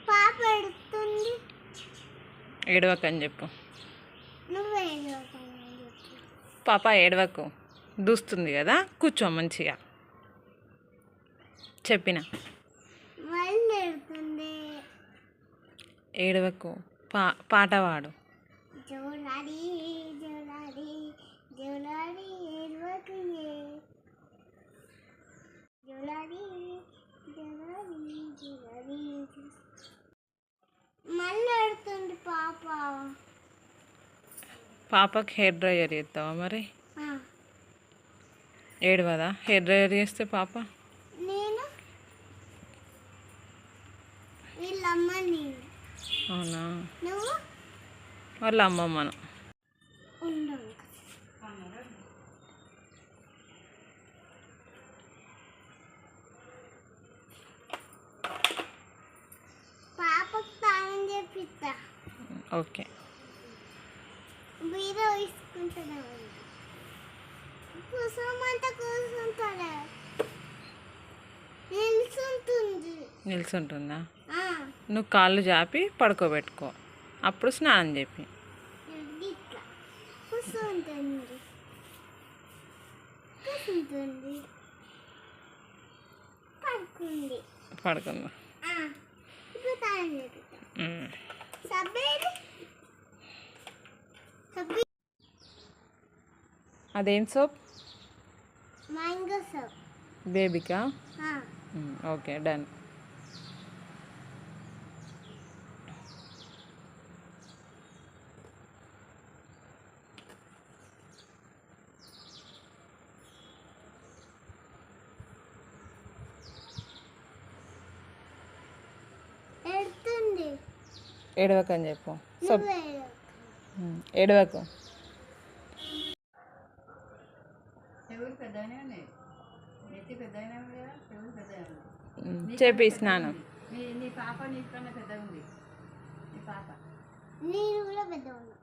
పాప ఎడుతుంది. ఏడవకని చెప్పు. పాప ఏడవకు, దూస్తుంది కదా, కూర్చో మంచిగా. చెప్పిన ఏడవకు, పాట పాడు. జోలాడి జోలాడి జోలాడి ఏడవకు జోలాడి జోలాడి జోలాడి మళ్ళీ ఎడుతుంది పాప. పాపకి హెయిర్ డ్రైయర్ చేస్తావా మరి? ఏడవదా హెయిర్ డ్రైయర్ చేస్తే పాప? నేను వీళ్ళమ్మని. అవునా? నువ్వు వాళ్ళ అమ్మమ్మను. పాపకు తానం చేపిస్తా. ఓకే. బీరో తీసుకుంటున్నా. కూర్చోమంటే కూర్చుంటాడా? నిల్చుంటుందా? నువ్వు కాళ్ళు చాపి పడుకోబెట్టుకో, అప్పుడు స్నానం చెప్పి. కూర్చుంటుంది కూర్చుంటుంది పడుకుంది. పడుకుందా? ఇప్పుడు తానం చేపిస్తా. సబ్బేది అదేం సోప్? Mango soap. బేబీకా? Okay, done. ఎడుతుంది. ఏడవకని చెప్పు. సోప్ ఏడవకు. చెప్పి స్నానం. నేను కూడా పెద్ద ఉన్నా.